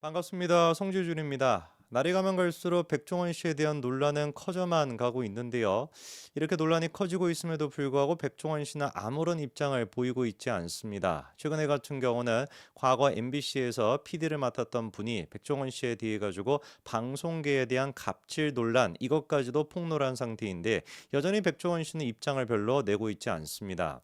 반갑습니다. 송지준입니다. 날이 가면 갈수록 백종원 씨에 대한 논란은 커져만 가고 있는데요. 이렇게 논란이 커지고 있음에도 불구하고 백종원 씨는 아무런 입장을 보이고 있지 않습니다. 최근에 같은 경우는 과거 MBC에서 PD를 맡았던 분이 백종원 씨에 대해 가지고 방송계에 대한 갑질 논란 이것까지도 폭로한 상태인데 여전히 백종원 씨는 입장을 별로 내고 있지 않습니다.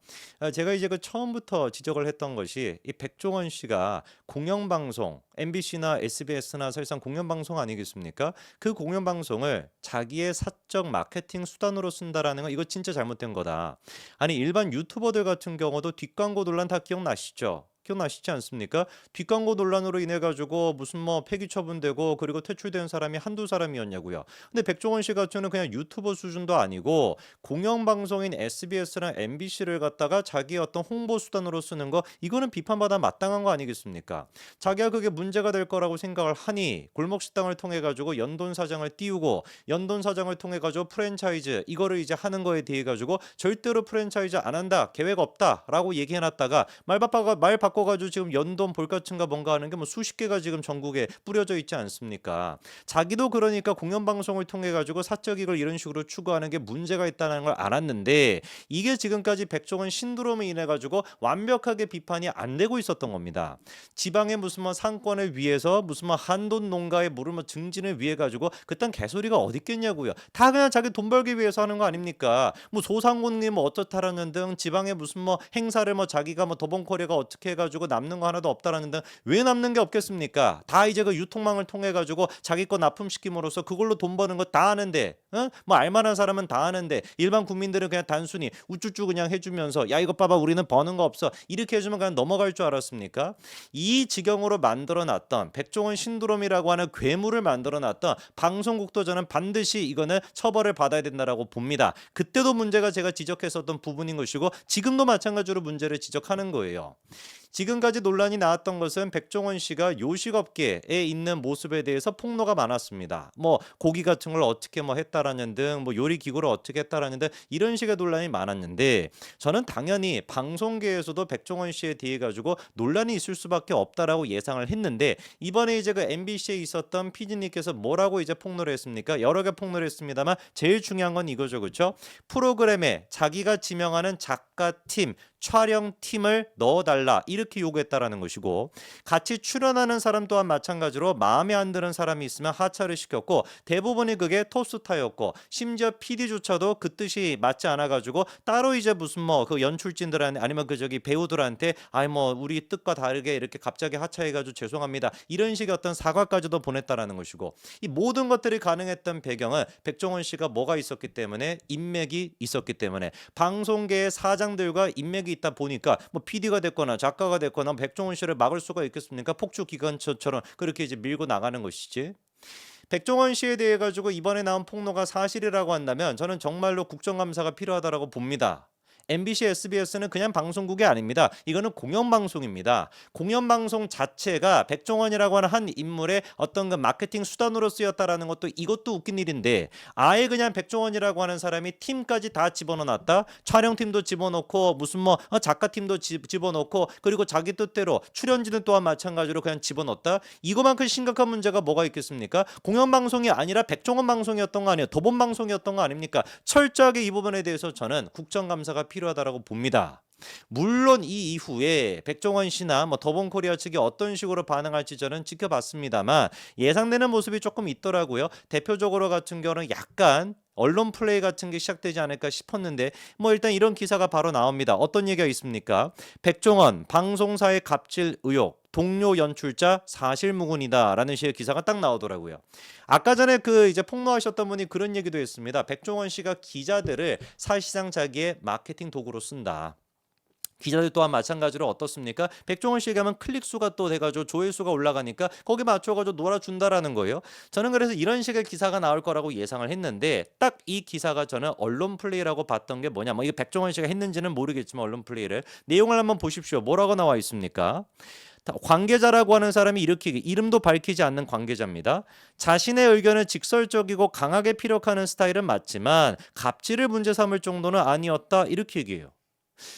제가 이제 그 처음부터 지적을 했던 것이 이 백종원 씨가 공영방송 MBC나 SBS나 사실상 공영방송 아니겠습니까? 그 공영방송을 자기의 사적 마케팅 수단으로 쓴다라는 건 이거 진짜 잘못된 거다. 아니 일반 유튜버들 같은 경우도 뒷광고 논란 다 기억나시죠? 기억나시지 않습니까? 뒷광고 논란으로 인해 가지고 무슨 뭐 폐기 처분되고 그리고 퇴출된 사람이 한두 사람이었냐고요. 근데 백종원 씨 같은 경우는 그냥 유튜버 수준도 아니고 공영방송인 SBS랑 MBC를 갖다가 자기의 어떤 홍보 수단으로 쓰는 거 이거는 비판받아 마땅한 거 아니겠습니까? 자기가 그게 문제가 될 거라고 생각을 하니 골목식당을 통해 가지고 연돈 사장을 띄우고 연돈 사장을 통해 가지고 프랜차이즈 이거를 이제 하는 거에 대해 가지고 절대로 프랜차이즈 안 한다 계획 없다라고 얘기해 놨다가 말 바꿔 가지고 지금 연돈 볼카츠인가 뭔가 하는 게 뭐 수십 개가 지금 전국에 뿌려져 있지 않습니까? 자기도 그러니까 공영 방송을 통해 가지고 사적 이익을 이런 식으로 추구하는 게 문제가 있다는 걸 알았는데 이게 지금까지 백종원 신드롬에 인해 가지고 완벽하게 비판이 안 되고 있었던 겁니다. 지방의 무슨 뭐 상권을 위해서 무슨 뭐 한돈 농가의 물을 뭐 증진을 위해 가지고 그딴 개소리가 어디 있겠냐고요. 다 그냥 자기 돈 벌기 위해서 하는 거 아닙니까? 뭐 소상공인 뭐 어떻다라는 등 지방의 무슨 뭐 행사를 뭐 자기가 뭐 도봉코리아가 어떻게 해 가지고 남는 거 하나도 없다라는 등 왜 남는 게 없겠습니까? 다 이제 그 유통망을 통해 가지고 자기 거 납품시킴으로써 그걸로 돈 버는 거 다 하는데 뭐 알만한 사람은 다 하는데 일반 국민들은 그냥 단순히 우쭈쭈 그냥 해주면서 야 이거 봐봐 우리는 버는 거 없어 이렇게 해주면 그냥 넘어갈 줄 알았습니까? 이 지경으로 만들어놨던 백종원 신드롬이라고 하는 괴물을 만들어놨던 방송국도 저는 반드시 이거는 처벌을 받아야 된다라고 봅니다. 그때도 문제가 제가 지적했었던 부분인 것이고 지금도 마찬가지로 문제를 지적하는 거예요. 지금까지 논란이 나왔던 것은 백종원 씨가 요식업계에 있는 모습에 대해서 폭로가 많았습니다. 뭐 고기 같은 걸 어떻게 뭐 했다라는 등 뭐 요리 기구를 어떻게 했다라는 등 이런 식의 논란이 많았는데 저는 당연히 방송계에서도 백종원 씨에 대해 가지고 논란이 있을 수밖에 없다라고 예상을 했는데 이번에 이제 그 MBC에 있었던 PD님께서 뭐라고 이제 폭로를 했습니까? 여러 개 폭로를 했습니다만 제일 중요한 건 이거죠. 그렇죠? 프로그램에 자기가 지명하는 작가팀 촬영팀을 넣어달라 이렇게 요구했다라는 것이고 같이 출연하는 사람 또한 마찬가지로 마음에 안 드는 사람이 있으면 하차를 시켰고 대부분이 그게 톱스타였고 심지어 PD조차도 그 뜻이 맞지 않아가지고 따로 이제 무슨 뭐 그 연출진들한테 아니면 그 저기 배우들한테 아이 뭐 우리 뜻과 다르게 이렇게 갑자기 하차해가지고 죄송합니다 이런 식의 어떤 사과까지도 보냈다라는 것이고 이 모든 것들이 가능했던 배경은 백종원 씨가 뭐가 있었기 때문에 인맥이 있었기 때문에 방송계의 사장들과 인맥이 있다 보니까 뭐 PD가 됐거나 작가가 됐거나 백종원 씨를 막을 수가 있겠습니까? 폭주 기관처럼 그렇게 이제 밀고 나가는 것이지. 백종원 씨에 대해 가지고 이번에 나온 폭로가 사실이라고 한다면 저는 정말로 국정감사가 필요하다라고 봅니다. MBC, SBS는 그냥 방송국이 아닙니다. 이거는 공영방송입니다. 공영방송 자체가 백종원이라고 하는 한 인물의 어떤 그 마케팅 수단으로 쓰였다라는 것도 이것도 웃긴 일인데 아예 그냥 백종원이라고 하는 사람이 팀까지 다 집어넣었다. 촬영팀도 집어넣고 무슨 뭐 작가팀도 집어넣고 그리고 자기 뜻대로 출연진은 또한 마찬가지로 그냥 집어넣었다. 이거만큼 심각한 문제가 뭐가 있겠습니까? 공영방송이 아니라 백종원 방송이었던 거 아니에요. 도범방송이었던 거 아닙니까? 철저하게 이 부분에 대해서 저는 국정감사가 필요하다고 봅니다. 물론 이 이후에 백종원 씨나 뭐 더본코리아 측이 어떤 식으로 반응할지 저는 지켜봤습니다만 예상되는 모습이 조금 있더라고요. 대표적으로 같은 경우는 약간 언론 플레이 같은 게 시작되지 않을까 싶었는데 뭐 일단 이런 기사가 바로 나옵니다. 어떤 얘기가 있습니까? 백종원 방송사의 갑질 의혹 동료 연출자 사실무근이다라는 식의 기사가 딱 나오더라고요. 아까 전에 그 이제 폭로하셨던 분이 그런 얘기도 했습니다. 백종원 씨가 기자들을 사실상 자기의 마케팅 도구로 쓴다. 기자들 또한 마찬가지로 어떻습니까? 백종원 씨에게 하면 클릭 수가 또 돼가지고 조회수가 올라가니까 거기 맞춰가지고 놀아준다라는 거예요. 저는 그래서 이런 식의 기사가 나올 거라고 예상을 했는데 딱 이 기사가 저는 언론 플레이라고 봤던 게 뭐냐? 뭐 이게 백종원 씨가 했는지는 모르겠지만 언론 플레이를 내용을 한번 보십시오. 뭐라고 나와 있습니까? 관계자라고 하는 사람이 이렇게 이름도 밝히지 않는 관계자입니다. 자신의 의견을 직설적이고 강하게 피력하는 스타일은 맞지만 갑질을 문제 삼을 정도는 아니었다 이렇게 얘기해요.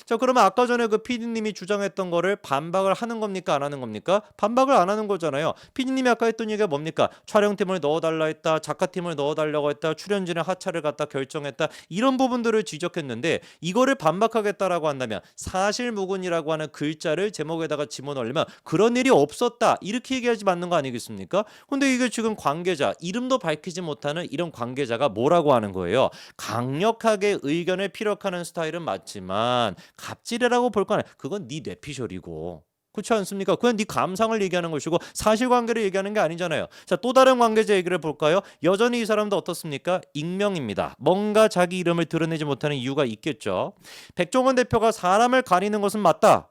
자, 그러면 아까 전에 그 PD님이 주장했던 거를 반박을 하는 겁니까? 안 하는 겁니까? 반박을 안 하는 거잖아요. PD님이 아까 했던 얘기가 뭡니까? 촬영팀을 넣어달라 했다. 작가팀을 넣어달라고 했다. 출연진의 하차를 갖다 결정했다. 이런 부분들을 지적했는데 이거를 반박하겠다라고 한다면 사실무근이라고 하는 글자를 제목에다가 집어넣으려면 그런 일이 없었다. 이렇게 얘기하지 맞는 거 아니겠습니까? 근데 이게 지금 관계자, 이름도 밝히지 못하는 이런 관계자가 뭐라고 하는 거예요? 강력하게 의견을 피력하는 스타일은 맞지만 갑질이라고 볼 거는 그건 네 뇌피셜이고 그렇지 않습니까? 그냥 네 감상을 얘기하는 것이고 사실관계를 얘기하는 게 아니잖아요. 자, 또 다른 관계자 얘기를 볼까요? 여전히 이 사람도 어떻습니까? 익명입니다. 뭔가 자기 이름을 드러내지 못하는 이유가 있겠죠. 백종원 대표가 사람을 가리는 것은 맞다.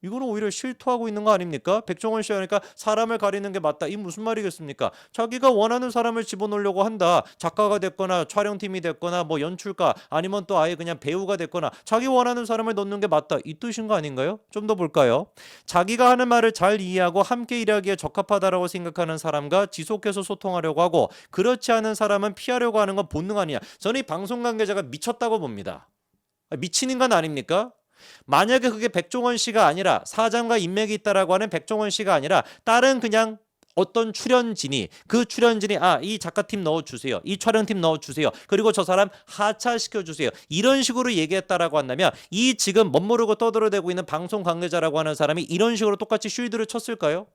이거는 오히려 실토하고 있는 거 아닙니까? 백종원 씨 하니까 사람을 가리는 게 맞다. 이 무슨 말이겠습니까? 자기가 원하는 사람을 집어넣으려고 한다. 작가가 됐거나 촬영팀이 됐거나 뭐 연출가 아니면 또 아예 그냥 배우가 됐거나 자기 원하는 사람을 넣는 게 맞다. 이 뜻인 거 아닌가요? 좀 더 볼까요? 자기가 하는 말을 잘 이해하고 함께 일하기에 적합하다라고 생각하는 사람과 지속해서 소통하려고 하고 그렇지 않은 사람은 피하려고 하는 건 본능 아니야. 저는 이 방송 관계자가 미쳤다고 봅니다. 미친 인간 아닙니까? 만약에 그게 백종원 씨가 아니라 사장과 인맥이 있다라고 하는 백종원 씨가 아니라 다른 그냥 어떤 출연진이 그 출연진이 이 작가팀 넣어주세요. 이 촬영팀 넣어주세요. 그리고 저 사람 하차시켜주세요. 이런 식으로 얘기했다라고 한다면 이 지금 멋모르고 떠들어대고 있는 방송 관계자라고 하는 사람이 이런 식으로 똑같이 쉴드를 쳤을까요?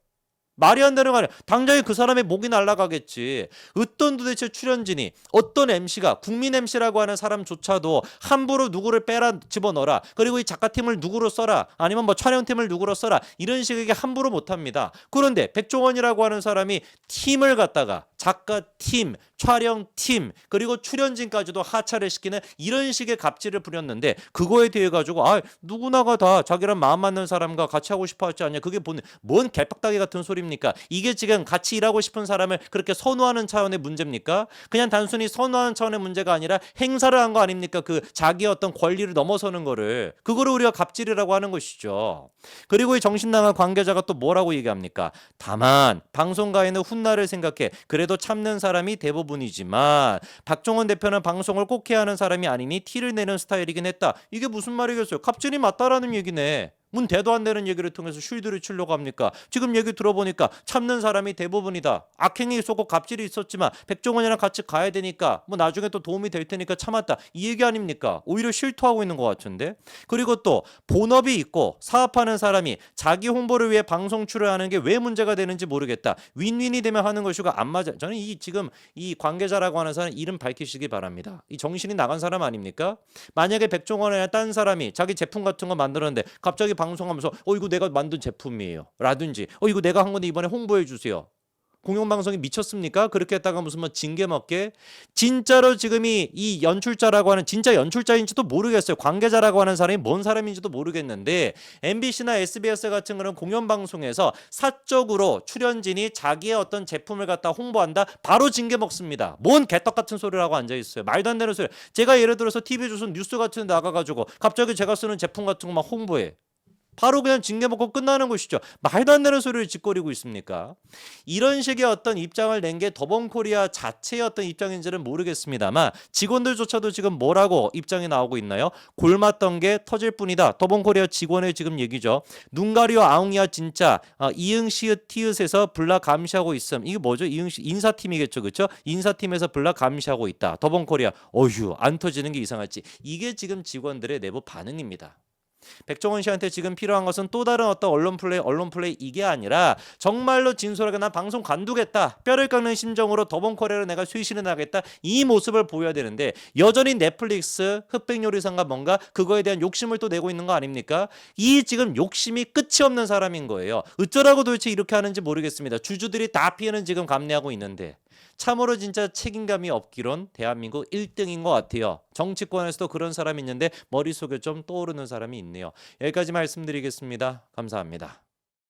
말이 안 되는 거 아니야. 당장에 그 사람의 목이 날아가겠지. 어떤 도대체 출연진이 어떤 MC가 국민 MC라고 하는 사람조차도 함부로 누구를 빼라 집어넣어라. 그리고 이 작가팀을 누구로 써라. 아니면 뭐 촬영팀을 누구로 써라. 이런 식의 함부로 못합니다. 그런데 백종원이라고 하는 사람이 팀을 갖다가 작가팀, 촬영팀 그리고 출연진까지도 하차를 시키는 이런 식의 갑질을 부렸는데 그거에 대해 가지고 누구나가 다 자기랑 마음 맞는 사람과 같이 하고 싶어 하지 않냐. 그게 뭔 개빡다기 같은 소리입니까? 이게 지금 같이 일하고 싶은 사람을 그렇게 선호하는 차원의 문제입니까? 그냥 단순히 선호하는 차원의 문제가 아니라 행사를 한 거 아닙니까? 그 자기의 어떤 권리를 넘어서는 거를 그거를 우리가 갑질이라고 하는 것이죠. 그리고 이 정신나간 관계자가 또 뭐라고 얘기합니까? 다만 방송가에는 훗날을 생각해 그래도 참는 사람이 대부분이지만 박종원 대표는 방송을 꼭 해야 하는 사람이 아니니 티를 내는 스타일이긴 했다. 이게 무슨 말이겠어요? 갑질이 맞다라는 얘기네. 문 대도 안 되는 얘기를 통해서 쉴드를 치려고 합니까? 지금 얘기 들어보니까 참는 사람이 대부분이다. 악행이 있었고 갑질이 있었지만 백종원이랑 같이 가야 되니까 뭐 나중에 또 도움이 될 테니까 참았다. 이 얘기 아닙니까? 오히려 실토하고 있는 것 같은데. 그리고 또 본업이 있고 사업하는 사람이 자기 홍보를 위해 방송 출연하는 게 왜 문제가 되는지 모르겠다. 윈윈이 되면 하는 것이고 안 맞아. 저는 지금 이 관계자라고 하는 사람 이름 밝히시기 바랍니다. 이 정신이 나간 사람 아닙니까? 만약에 백종원이나 딴 사람이 자기 제품 같은 거 만들었는데 갑자기 방송하면서 이거 내가 만든 제품이에요 라든지 이거 내가 한 건데 이번에 홍보해 주세요. 공영방송이 미쳤습니까? 그렇게 했다가 무슨 뭐 징계 먹게 진짜로 지금 이 연출자라고 하는 진짜 연출자인지도 모르겠어요. 관계자라고 하는 사람이 뭔 사람인지도 모르겠는데 MBC나 SBS 같은 그런 공영방송에서 사적으로 출연진이 자기의 어떤 제품을 갖다 홍보한다 바로 징계 먹습니다. 뭔 개떡 같은 소리라고 앉아있어요. 말도 안 되는 소리. 제가 예를 들어서 TV조선 뉴스 같은 데 나가가지고 갑자기 제가 쓰는 제품 같은 거 막 홍보해. 바로 그냥 징계 먹고 끝나는 것이죠. 말도 안 되는 소리를 짓거리고 있습니까? 이런 식의 어떤 입장을 낸 게 더본코리아 자체의 어떤 입장인지는 모르겠습니다만 직원들조차도 지금 뭐라고 입장이 나오고 있나요? 골맞던 게 터질 뿐이다. 더본코리아 직원의 지금 얘기죠. 눈 가리어 아웅이야 진짜 이응 시읒 티읕에서 블라 감시하고 있음. 이게 뭐죠? 이응 시 인사팀이겠죠. 그렇죠? 인사팀에서 블라 감시하고 있다. 더본코리아 어휴 안 터지는 게 이상하지. 이게 지금 직원들의 내부 반응입니다. 백종원 씨한테 지금 필요한 것은 또 다른 어떤 언론 플레이 이게 아니라 정말로 진솔하게 난 방송 관두겠다. 뼈를 깎는 심정으로 더본코리아로 내가 쇄신을 하겠다. 이 모습을 보여야 되는데 여전히 넷플릭스 흑백요리사인가 뭔가 그거에 대한 욕심을 또 내고 있는 거 아닙니까? 이 지금 욕심이 끝이 없는 사람인 거예요. 어쩌라고 도대체 이렇게 하는지 모르겠습니다. 주주들이 다 피해는 지금 감내하고 있는데 참으로 진짜 책임감이 없기론 대한민국 1등인 것 같아요. 정치권에서도 그런 사람이 있는데 머릿속에 좀 떠오르는 사람이 있네요. 여기까지 말씀드리겠습니다. 감사합니다.